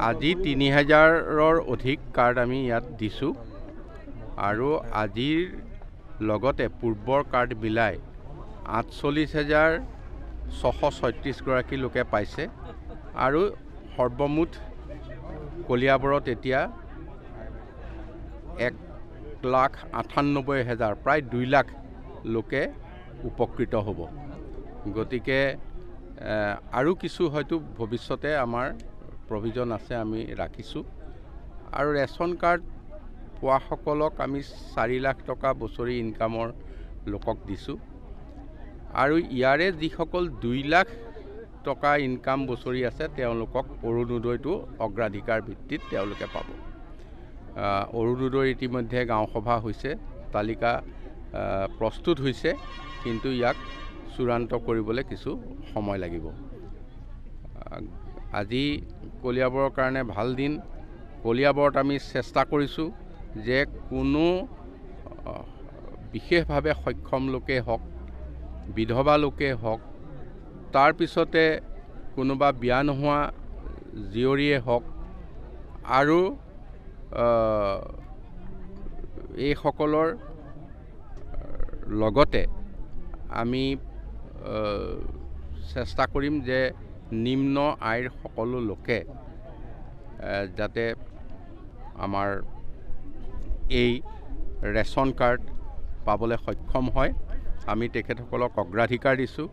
আজি ৩,০০০ৰ অধিক কাৰ্ড আমি ইয়াত দিছোঁ আৰু আজিৰ লগতে পূৰ্বৰ কাৰ্ড মিলাই ৪৮,৬৩৬ গৰাকী লোকে পাইছে আৰু সৰ্বমুঠ কলিয়াবৰত এতিয়া ১,৯৮,০০০ প্ৰায় ২ লাখ লোকে উপকৃত হ'ব। গতিকে আৰু কিছু হয়তো ভৱিষ্যতে আমাৰ প্ৰভিজন আছে, আমি ৰাখিছোঁ। আৰু ৰেচন কাৰ্ড পোৱাসকলক আমি ৪ লাখ টকা বছৰি ইনকামৰ লোকক দিছোঁ আৰু ইয়াৰে যিসকল ২ লাখ টকা ইনকাম বছৰি আছে তেওঁলোকক অৰুণোদয়টো অগ্ৰাধিকাৰ ভিত্তিত তেওঁলোকে পাব। অৰুণোদয় ইতিমধ্যে গাঁও সভা হৈছে, তালিকা প্ৰস্তুত হৈছে, কিন্তু ইয়াক চূড়ান্ত কৰিবলৈ কিছু সময় লাগিব। আজি কলিয়াবৰৰ কাৰণে ভাল দিন। কলিয়াবৰত আমি চেষ্টা কৰিছোঁ যে কোনো বিশেষভাৱে সক্ষম লোকেই হওক, বিধৱা লোকেই হওক, তাৰপিছতে কোনোবা বিয়া নোহোৱা জীয়ৰীয়ে হওক আৰু এইসকলৰ লগতে আমি চেষ্টা কৰিম যে নিম্ন আয়ৰ সকলো লোকে যাতে আমাৰ এই ৰেচন কাৰ্ড পাবলৈ সক্ষম হয়, আমি তেখেতসকলক অগ্ৰাধিকাৰ দিছোঁ।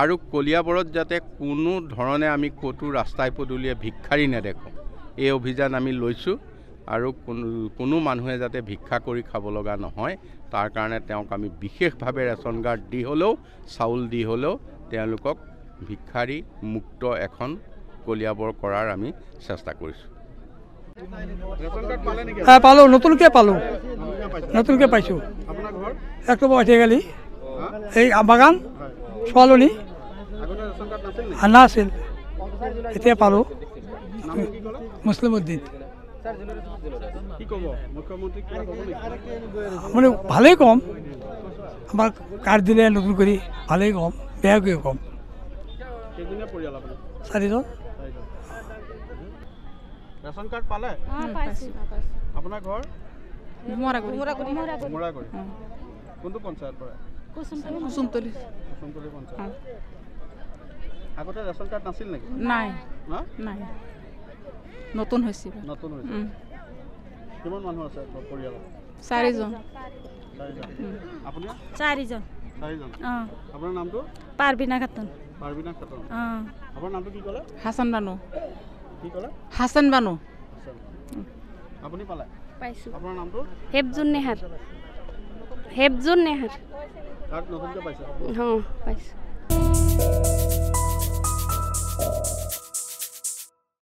আৰু কলিয়াবৰত যাতে কোনো ধৰণে আমি ক'তো ৰাস্তাই পদূলিয়ে ভিক্ষাৰী নেদেখোঁ, এই অভিযান আমি লৈছোঁ। আৰু কোনো মানুহে যাতে ভিক্ষা কৰি খাব লগা নহয়, তাৰ কাৰণে তেওঁক আমি বিশেষভাৱে ৰেচন কাৰ্ড দি হ'লেও, চাউল দি হ'লেও তেওঁলোকক ভিক্ষাৰী মুক্ত এখন কলিয়াবৰ কৰাৰ আমি চেষ্টা কৰিছোঁ। পালোঁ, নতুনকৈ পাইছোঁ। একটো গালি এই বাগান ছোৱালী নাছিল, এতিয়া পালোঁ। মুছলিম উদ্দিন মানে ভালেই কম, আমাক কাৰ্ড দিলে নতুন কৰি ভালেই কম, বেয়াকৈ কম। 4জন। ৰেচন কাৰ্ড পালে? আপোনাৰ ঘৰ কোনটো পঞ্চায়ত পৰে? কুসুমতলী পঞ্চায়ত। আগতে ৰেচন কাৰ্ড নাছিল নেকি? নাই, নতুন হৈছে। কিমান মানুহ আছে পৰিয়ালত? 4জন। আপুনি? 4জন। আপোনাৰ নামটো? পাৰবিনা খাতুন। আপোনাৰ নামটো কি ক'লে? হাছান বানু। কি ক'লে? হাছান বানু। আপুনি পালে? পাইছোঁ। আপোনাৰ নামটো? হেবজুন নেহাৰ। কাৰ্ড নতুনকৈ পাইছে? পাইছোঁ।